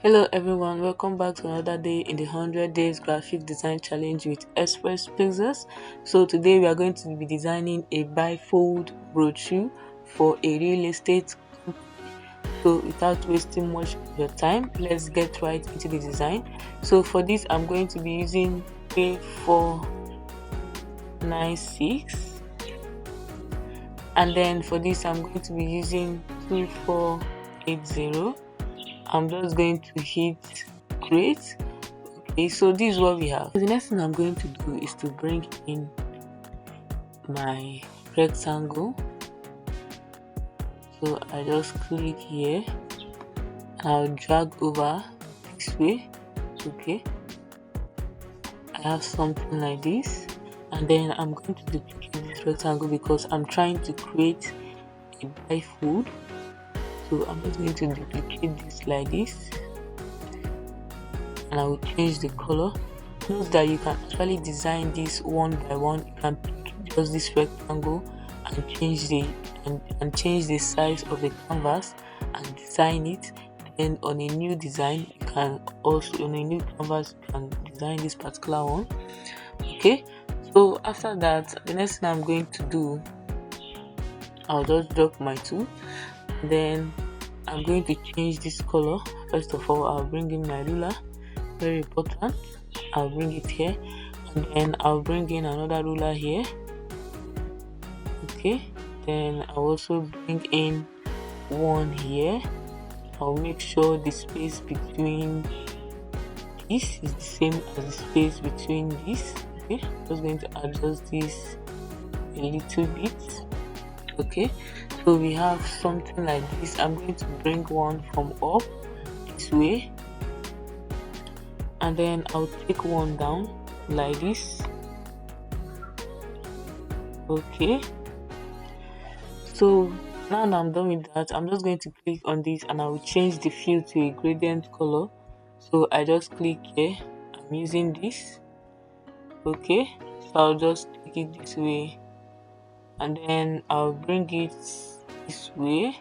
Hello everyone, welcome back to another day in the 100 days graphic design challenge with Xpress-Pixels. So today we are going to be designing a bifold brochure for a real estate company. So without wasting much of your time, let's get right into the design. So for this I'm going to be using A496, and then for this I'm going to be using 2480. I'm just going to hit create. Okay, so this is what we have. The next thing I'm going to do is to bring in my rectangle. So I just click here and I'll drag over this way. Okay, I have something like this, and then I'm going to duplicate this rectangle because I'm trying to create a bifold. So I'm just going to duplicate this like this, and I will change the color. Note that you can actually design this one by one. You can pick just this rectangle and change the size of the canvas and design it. Then on a new design, you can also on a new canvas you can design this particular one. Okay, so after that, the next thing I'm going to do, I'll just drop my tool. Then I'm going to change this color. First of all, I'll bring in my ruler. Very important. I'll bring it here, and then I'll bring in another ruler here. Okay, then I'll also bring in one here. I'll make sure the space between this is the same as the space between this. Okay, just going to adjust this a little bit. Okay, so we have something like this. I'm going to bring one from up this way, and then I'll take one down like this. Okay, so now that I'm done with that, I'm just going to click on this and I will change the fill to a gradient color. So I just click here. I'm using this. Okay, so I'll just take it this way, and then I'll bring it this way,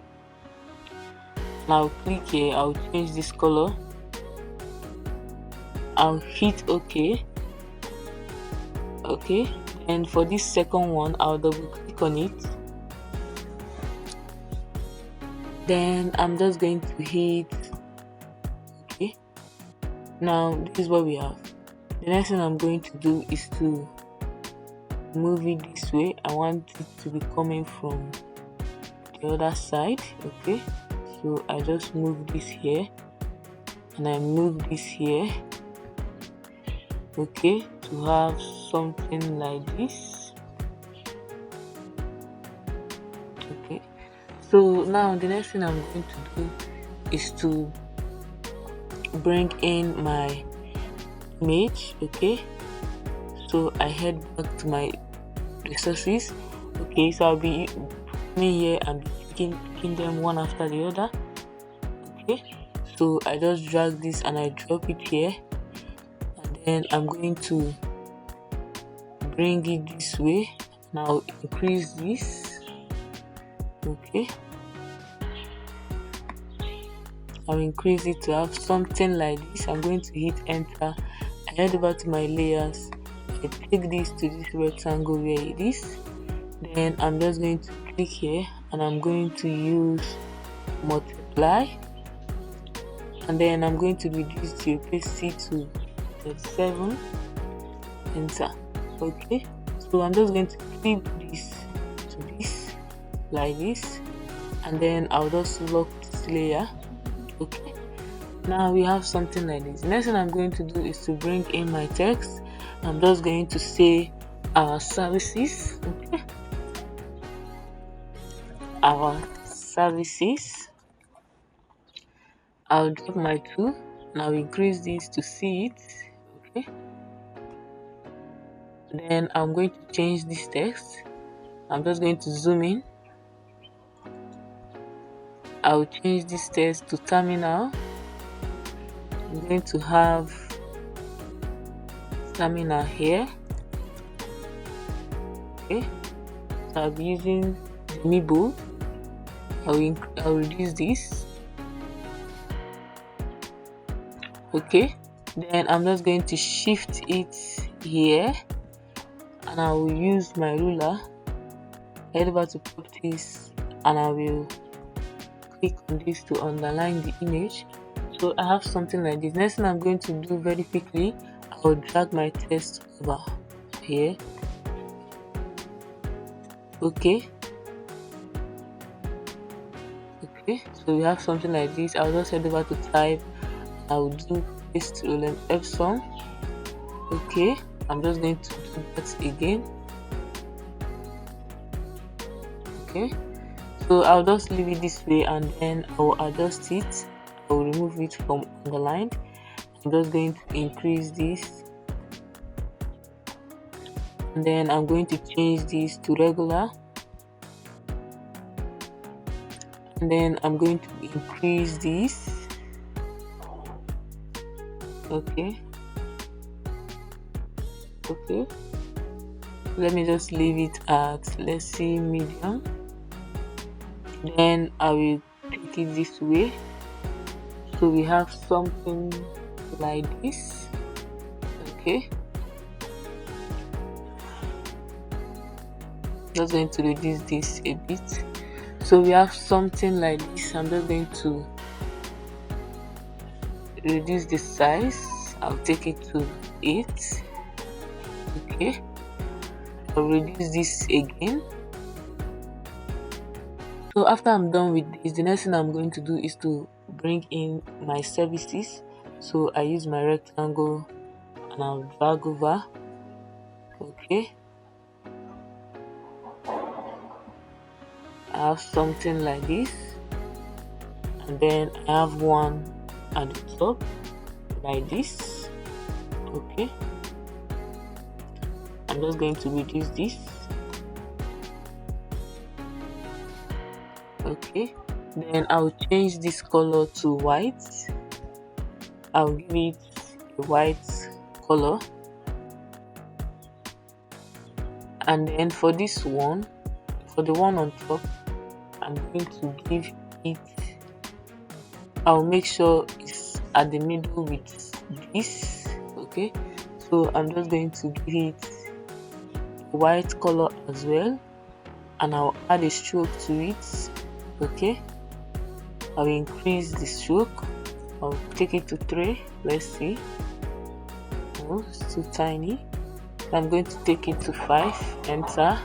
and I'll click here. I'll change this color. I'll hit OK. Okay, and for this second one, I'll double click on it. Then I'm just going to hit OK. Now this is what we have. The next thing I'm going to do is to move it this way. I want it to be coming from the other side. Okay, so I just move this here and I move this here. Okay, to have something like this. Okay, so now the next thing I'm going to do is to bring in my image. Okay, so I head back to my resources. Okay, so I'll be coming here and picking them one after the other. Okay, so I just drag this and I drop it here, and then I'm going to bring it this way. Now increase this. Okay, I'll increase it to have something like this. I'm going to hit enter. I head over to my layers. I take this to this rectangle where it is. Then I'm just going to click here and I'm going to use multiply, and then I'm going to reduce the opacity to 37. Enter. Okay, so I'm just going to clip this to this like this, and then I'll just lock this layer. Okay, now we have something like this. The next thing I'm going to do is to bring in my text. I'm just going to say our services. Okay, our services. I'll drop my tool and I'll increase this to see it. Okay, then I'm going to change this text. I'm just going to zoom in. I'll change this text to terminal. I'm going to have terminal here. Okay, so I'll be using the Mi bold. I'll reduce this. Okay, then I'm just going to shift it here, and I will use my ruler, head over to properties, and I will click on this to underline the image. So I have something like this. Next thing I'm going to do very quickly, I will drag my text over here. Okay, so we have something like this. I'll just head over to type. I will do paste rule Epson. Okay, I'm just going to do that again. Okay, so I'll just leave it this way, and then I will adjust it. I will remove it from underlined. I'm just going to increase this, and then I'm going to change this to regular, and then I'm going to increase this. Okay, let me just leave it at, let's see, medium. Then I will take it this way, so we have something like this. Okay, just going to reduce this a bit, so we have something like this. I'm just going to reduce the size. I'll take it to 8. Okay, I'll reduce this again. So after I'm done with this, the next thing I'm going to do is to bring in my services. So I use my rectangle and I'll drag over. Okay, I have something like this, and then I have one at the top like this. Okay, I'm just going to reduce this. Okay, then I'll change this color to white. I'll give it a white color, and then for this one, for the one on top, I'm going to give it, I'll make sure it's at the middle with this. Okay, so I'm just going to give it a white color as well, and I'll add a stroke to it. Okay, I'll increase the stroke. I'll take it to 3. Let's see. Oh, it's too tiny. I'm going to take it to 5. Enter.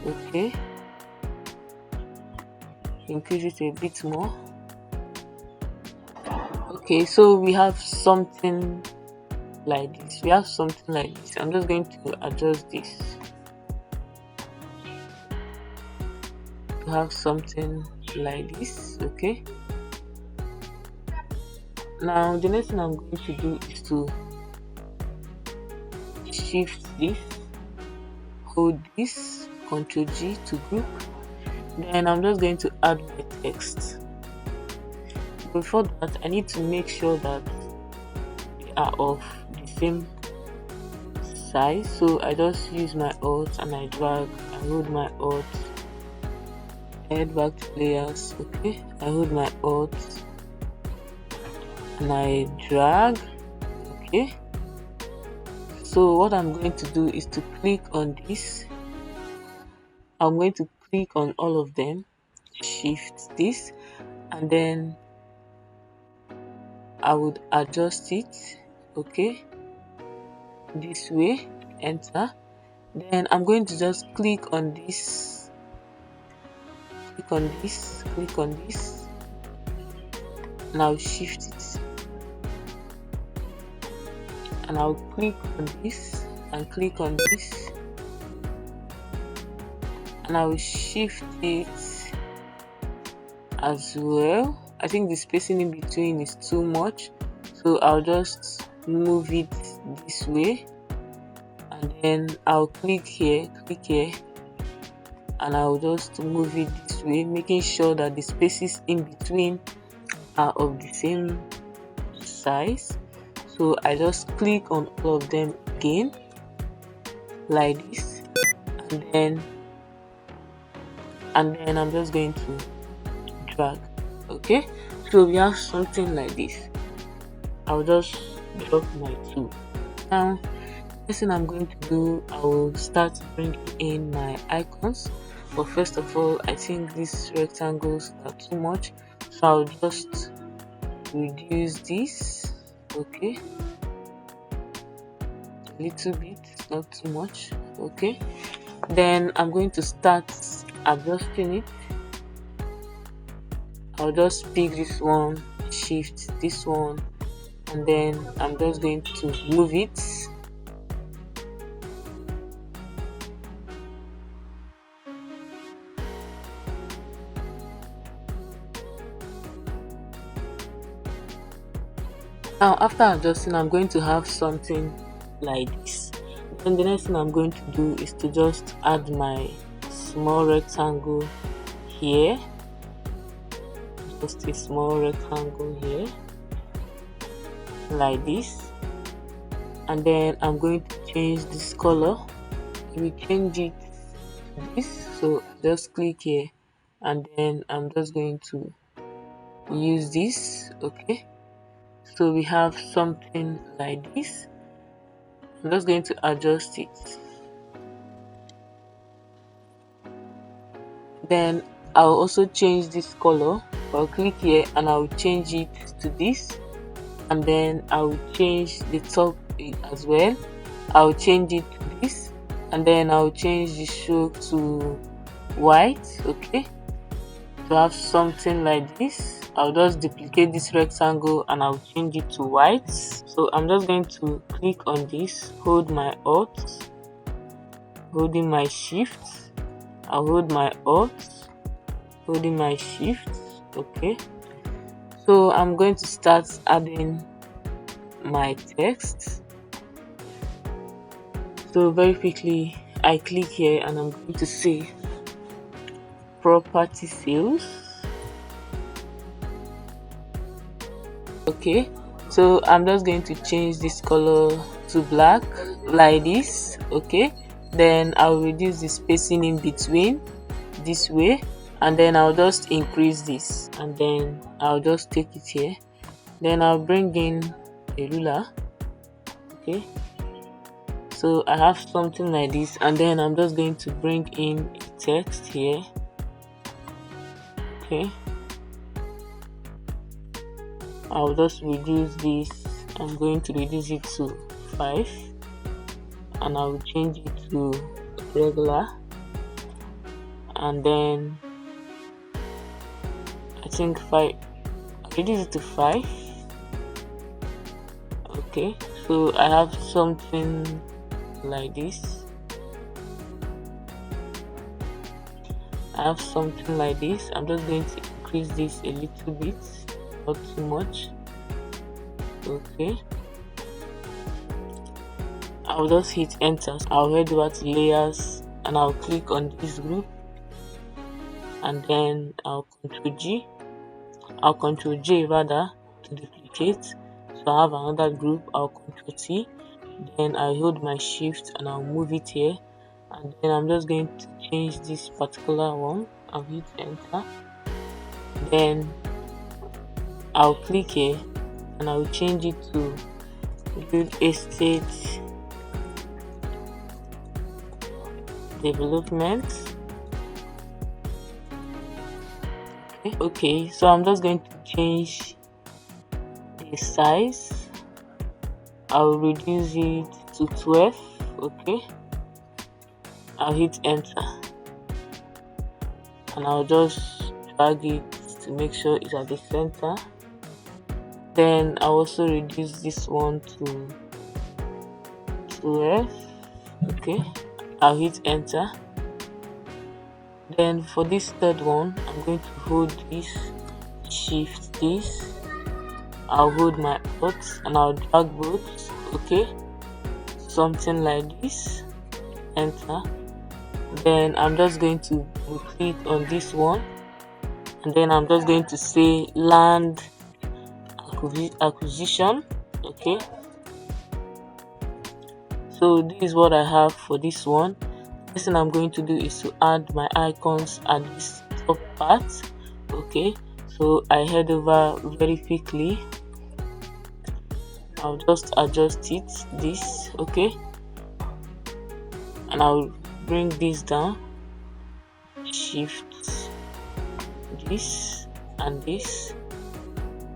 Okay, increase it a bit more. Okay, so we have something like this. I'm just going to adjust this to have something like this. Okay, now the next thing I'm going to do is to shift this, hold this, Ctrl G to group. Then I'm just going to add my text. Before that, I need to make sure that they are of the same size. So I just use my Alt and I drag. I hold my Alt, head back to layers. Okay, I hold my Alt and I drag. Okay, so what I'm going to do is to click on this. I'm going to click on all of them, shift this, and then I would adjust it. Okay, this way, enter. Then I'm going to just click on this, click on this, and I'll shift it, and I'll click on this and click on this, and I will shift it as well. I think the spacing in between is too much, so I'll just move it this way, and then I'll click here, and I'll just move it this way, making sure that the spaces in between are of the same size. So I just click on all of them again like this, and then I'm just going to drag. Okay, so we have something like this. I'll just drop my tool. Now, next thing I'm going to do, I will start bringing in my icons. But first of all, I think these rectangles are too much, so I'll just reduce this. Okay, a little bit, not too much. Okay, then I'm going to start adjusting it. I'll just pick this one, shift this one, and then I'm just going to move it. Now after adjusting, I'm going to have something like this. Then the next thing I'm going to do is to just add my small rectangle here, just a small rectangle here like this, and then I'm going to change this color. We change it to this, so just click here, and then I'm just going to use this. Okay, so we have something like this. I'm just going to adjust it. Then I'll also change this color. I'll click here and I'll change it to this, and then I'll change the top as well. I'll change it to this, and then I'll change the stroke to white. Okay, to have something like this, I'll just duplicate this rectangle and I'll change it to white. So I'm just going to click on this, hold my Alt, holding my Shift. I'll hold my Alt, holding my Shift. Okay, so I'm going to start adding my text. So very quickly, I click here and I'm going to say property sales. Okay, so I'm just going to change this color to black like this. Okay, then I'll reduce the spacing in between this way, and then I'll just increase this, and then I'll just take it here. Then I'll bring in a ruler. Okay, so I have something like this, and then I'm just going to bring in a text here. Okay, I'll just reduce this. I'm going to reduce it to 5, and I'll change it to regular, and then I think 5. I'll reduce it to 5. Okay, so I have something like this. I have something like this. I'm just going to increase this a little bit, not too much. Okay, I'll just hit enter. I'll head over to layers and I'll click on this group, and then I'll control J rather to duplicate. So I have another group. I'll control T, then I hold my shift and I'll move it here, and then I'm just going to change this particular one. I'll hit enter, then I'll click here and I'll change it to real estate development. Okay, so I'm just going to change the size. I'll reduce it to 12. Okay, I'll hit enter, and I'll just drag it to make sure it's at the center. Then I'll also reduce this one to 12. Okay, I'll hit enter. Then for this third one, I'm going to hold this, shift this, I'll hold my Alt and I'll drag both. Okay, something like this, enter. Then I'm just going to click on this one, and then I'm just going to say land acquisition. Okay, so this is what I have for this one. Next thing I'm going to do is to add my icons at this top part. Okay, so I head over very quickly I'll just adjust it this, okay, and I'll bring this down, shift this and this.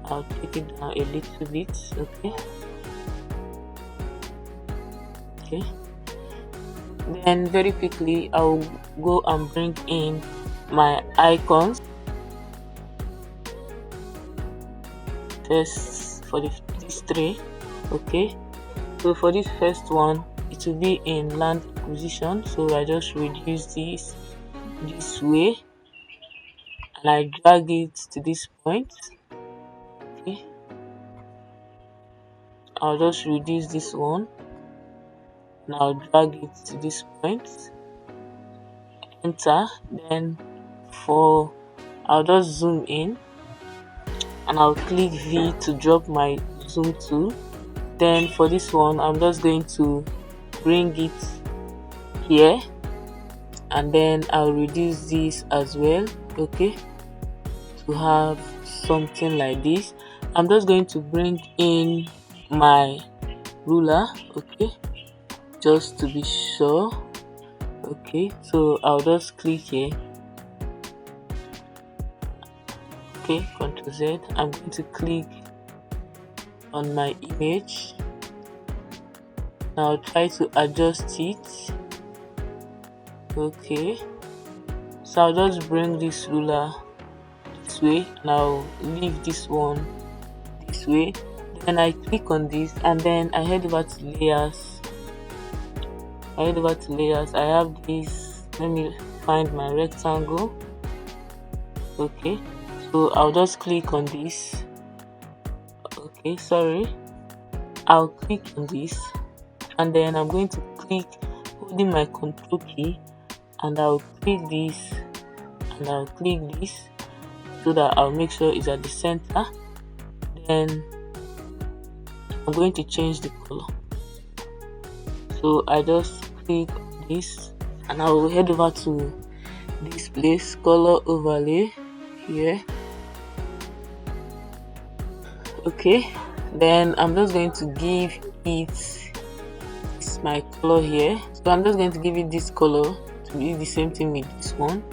I'll take it down a little bit, okay. Then very quickly I'll go and bring in my icons first for these three, okay. So for this first one, it will be in land acquisition, so I just reduce this way and I drag it to this point, okay. I'll just reduce this one and I'll drag it to this point, enter. Then I'll just zoom in and I'll click V to drop my zoom tool. Then for this one, I'm just going to bring it here and then I'll reduce this as well, okay, to have something like this. I'm just going to bring in my ruler, okay, just to be sure, okay. So I'll just click here, okay, Ctrl Z. I'm going to click on my image. Now I'll try to adjust it, okay. So I'll just bring this ruler this way and I'll leave this one this way. Then I click on this and then I head over to layers. I have this, let me find my rectangle, okay. So I'll just click on this, okay, sorry, I'll click on this and then I'm going to click holding my control key and I'll click this and I'll click this so that I'll make sure it's at the center. Then I'm going to change the color, so I just click this and I will head over to this place, color overlay here, okay. Then I'm just going to give it my color here, so I'm just going to give it this color to be the same thing with this one,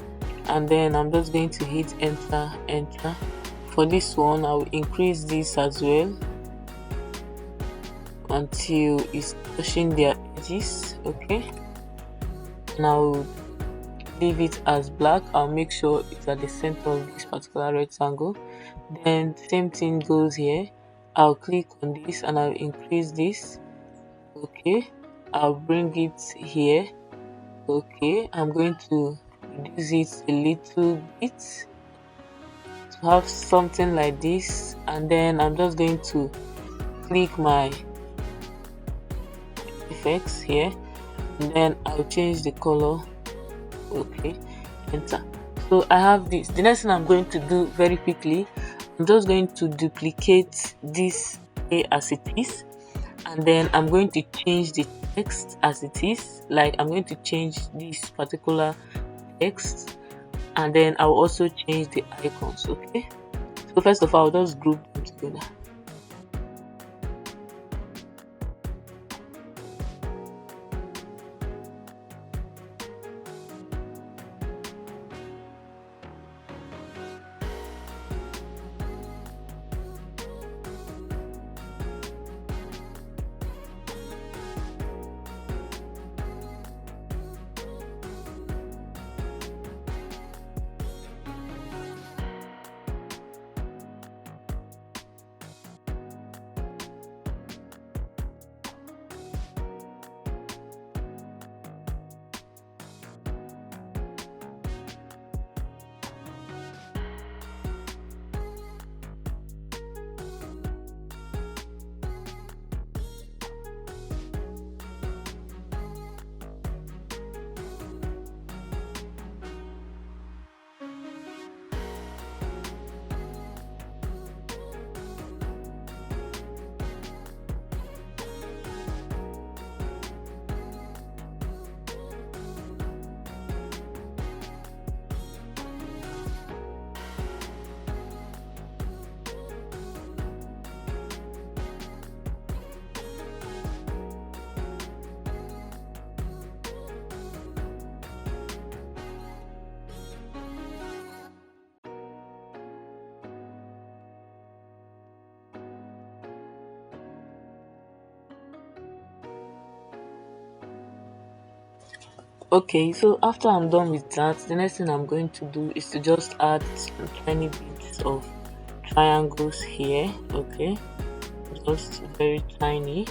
and then I'm just going to hit enter. For this one, I will increase this as well until it's touching their edges, okay. And I'll leave it as black. I'll make sure it's at the center of this particular rectangle. Then same thing goes here. I'll click on this and I'll increase this, okay. I'll bring it here, okay. I'm going to reduce it a little bit to have something like this, and then I'm just going to click my effects here and then I'll change the color, okay, enter. So I have this. The next thing I'm going to do very quickly, I'm just going to duplicate this as it is, and then I'm going to change the text as it is. Like I'm going to change this particular text and then I'll also change the icons, okay. So first of all, I'll just group them together. Okay, so after I'm done with that, the next thing I'm going to do is to just add some tiny bits of triangles here. Okay, just very tiny.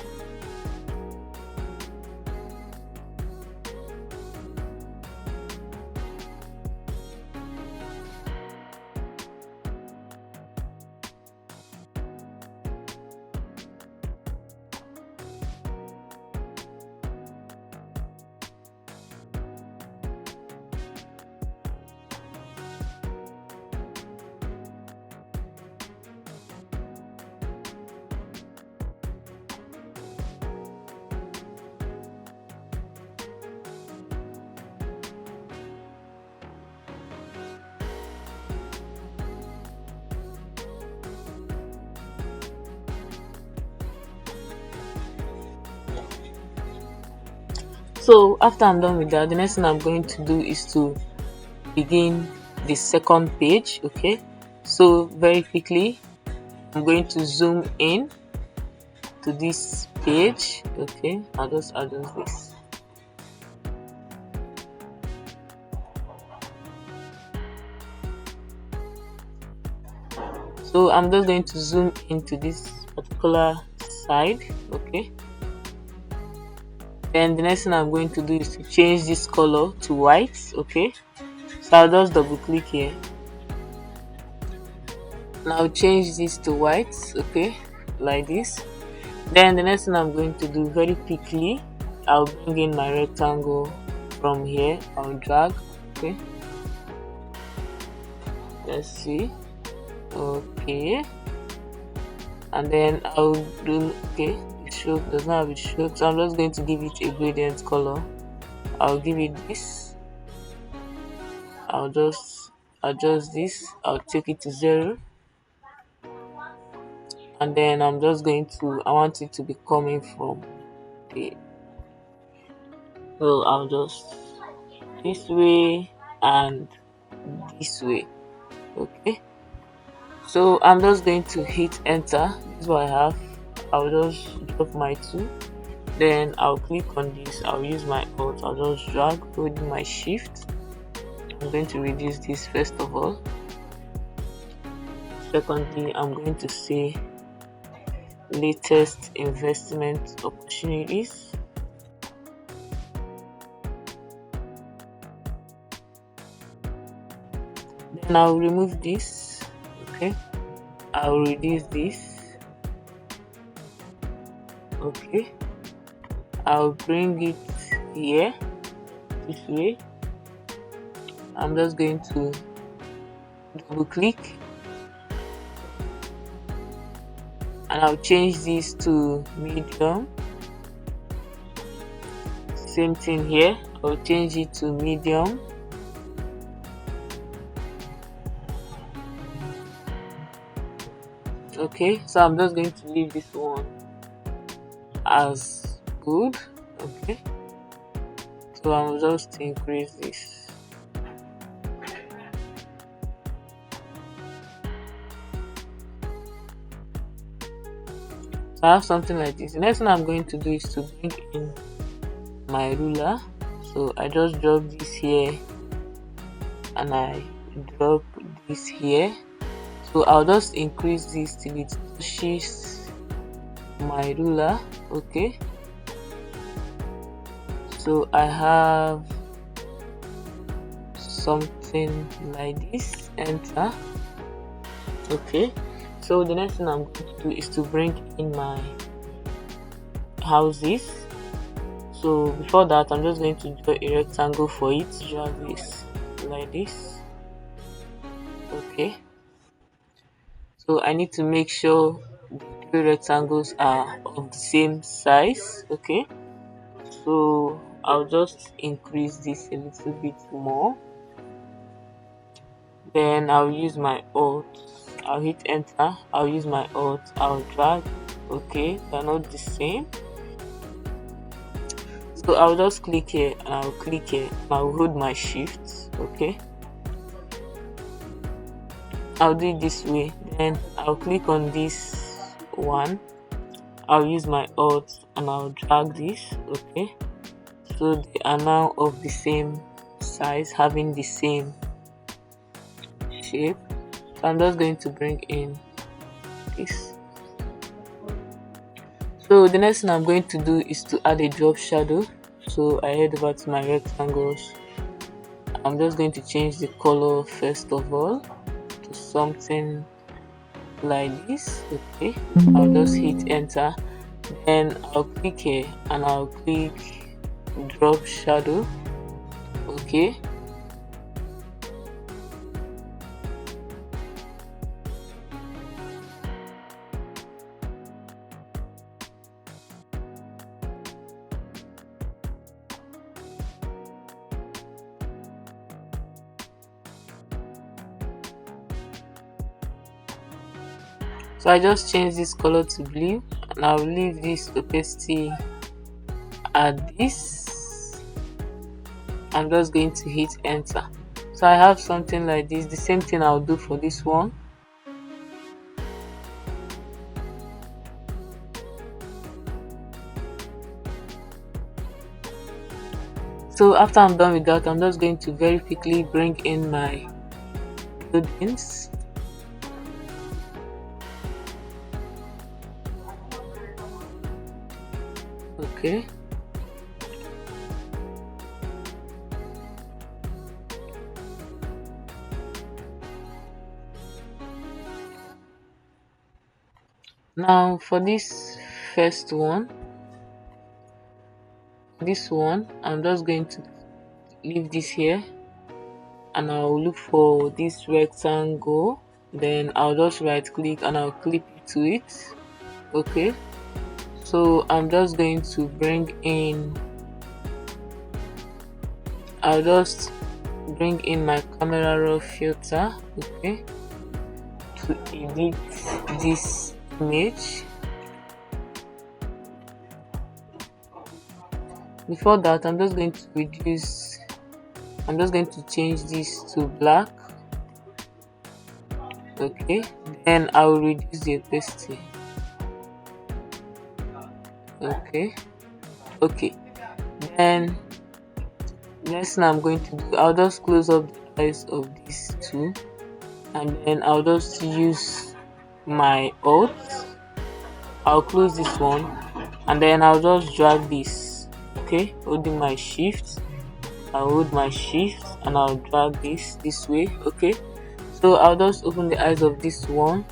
So after I'm done with that, the next thing I'm going to do is to begin the second page. Okay, so very quickly I'm going to zoom in to this page. Okay, I'll just adjust this. So I'm just going to zoom into this particular side. Okay, then the next thing I'm going to do is to change this color to white. Okay, so I'll just double click here and I'll change this to white. Okay, like this. Then the next thing I'm going to do very quickly, I'll bring in my rectangle from here. I'll drag. Okay, let's see. Okay, and then I'll do, okay, the stroke does not have a stroke, so I'm just going to give it a gradient color. I'll give it this. I'll just adjust this. I'll take it to 0, and then I'm just going to, I want it to be coming from the, so I'll just this way and this way. Okay, so I'm just going to hit enter. This is what I have. I'll just drop my 2, then I'll click on this. I'll use my alt. I'll just drag holding my shift. I'm going to reduce this first of all. Secondly, I'm going to say latest investment opportunities. Then I'll remove this. Okay, I'll reduce this. Okay, I'll bring it here this way. I'm just going to double click and I'll change this to medium. Same thing here, I'll change it to medium. Okay, so I'm just going to leave this one as good. Okay, so I'll just increase this. So I have something like this. The next thing I'm going to do is to bring in my ruler. So I just drop this here and I drop this here. So I'll just increase this till it touches my ruler. Okay, so I have something like this. Enter. Okay, so the next thing I'm going to do is to bring in my houses. So before that, I'm just going to draw a rectangle for it. Drag this like this. Okay, so I need to make sure the 3 rectangles are of the same size. Okay, so I'll just increase this a little bit more. Then I'll use my alt. I'll hit enter. I'll use my alt. I'll drag. Okay, they're not the same. So I'll just click here and I'll click here. I'll hold my shift. Okay, I'll do it this way. Then I'll click on this one. I'll use my alt and I'll drag this. Okay, so they are now of the same size, having the same shape. So I'm just going to bring in this. So the next thing I'm going to do is to add a drop shadow. So I head over to my rectangles. I'm just going to change the color first of all to something like this. Okay, I'll just hit enter, then I'll click here and I'll click drop shadow. Okay, so I just change this color to blue and I'll leave this opacity at this. I'm just going to hit enter. So I have something like this. The same thing I'll do for this one. So after I'm done with that, I'm just going to very quickly bring in my buildings. Okay. Now for this first one, I'm just going to leave this here and I'll look for this rectangle, then I'll just right click and I'll clip it to it. Okay, so I'm just going to I'll just bring in my camera raw filter, okay, to edit this image. Before that, I'm just going to change this to black. Okay, then I will reduce the opacity. Okay, then next thing I'm going to do, I'll just close up the eyes of these two and then I'll just use my alt. I'll close this one and then I'll just drag this. Okay, holding my shift, I'll hold my shift and I'll drag this way. Okay, so I'll just open the eyes of this one.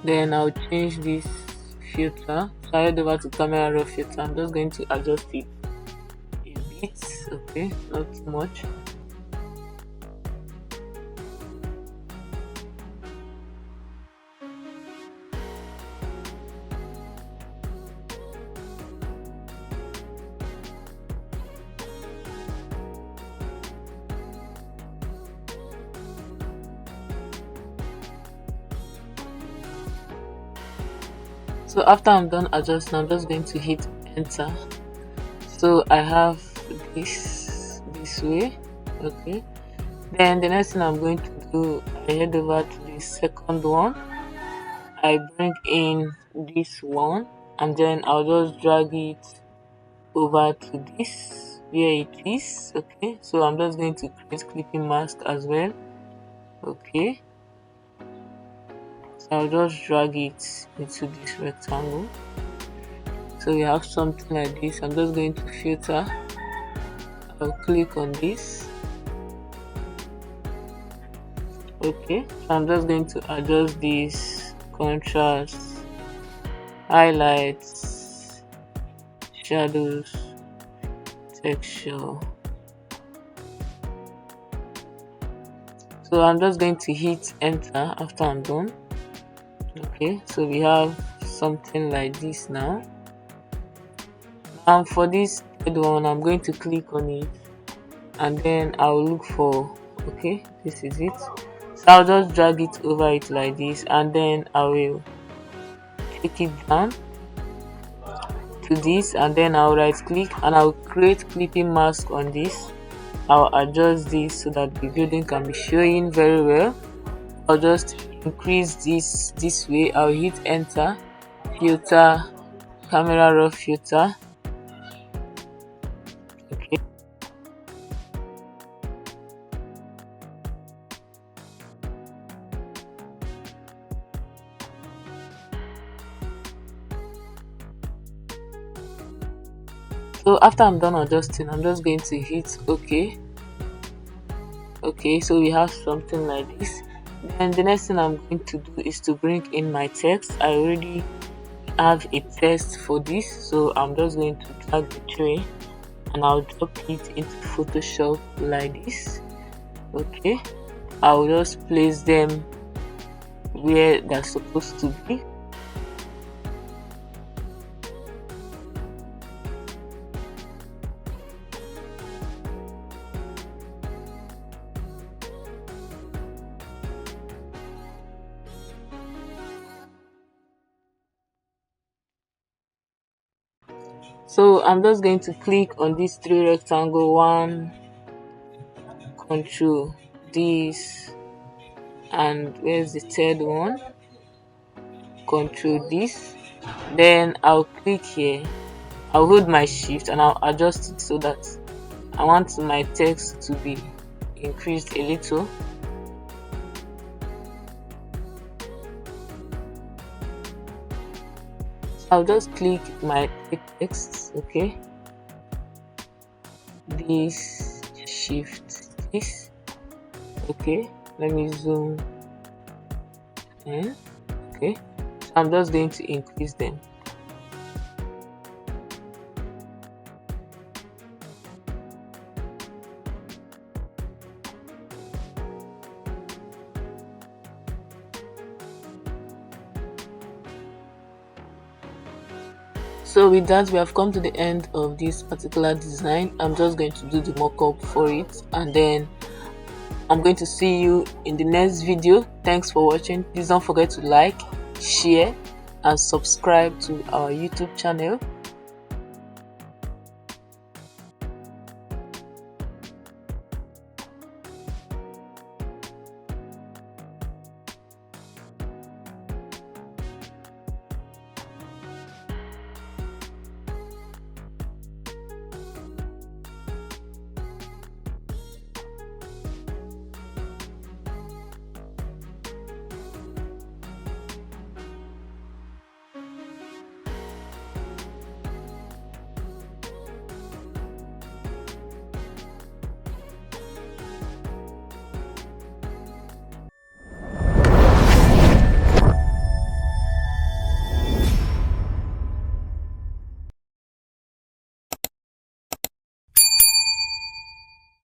Then I'll change this filter. So I head over to camera raw filter. I'm just going to adjust it a bit. Okay, not too much. So after I'm done adjusting, I'm just going to hit enter. So I have this way. Okay, then the next thing I'm going to do, I head over to the second one. I bring in this one and then I'll just drag it over to this where it is. Okay, so I'm just going to create clipping mask as well. Okay, so I'll just drag it into this rectangle. So we have something like this. I'm just going to filter. I'll click on this. Okay, so I'm just going to adjust this contrast, highlights, shadows, texture. So I'm just going to hit enter after I'm done. Okay, so we have something like this now. And for this third one, I'm going to click on it and then I'll look for, okay, this is it. So I'll just drag it over it like this and then I will take it down to this, and then I'll right click and I'll create clipping mask on this. I'll adjust this so that the building can be showing very well. I'll just increase this way. I'll hit enter, filter, camera raw filter. Okay. So after I'm done adjusting, I'm just going to hit OK. Okay, so we have something like this. Then the next thing I'm going to do is to bring in my text. I already have a text for this, so I'm just going to drag the tray and I'll drop it into Photoshop like this. Okay, I'll just place them where they're supposed to be. So I'm just going to click on these three rectangle, one, control this, and where's the third one, control this. Then I'll click here, I'll hold my shift and I'll adjust it so that I want my text to be increased a little. I'll just click my text, okay, this, shift this, okay, let me zoom in. Okay, so I'm just going to increase them. So with that, we have come to the end of this particular design. I'm just going to do the mock-up for it, and then I'm going to see you in the next video. Thanks for watching. Please don't forget to like, share, and subscribe to our YouTube channel.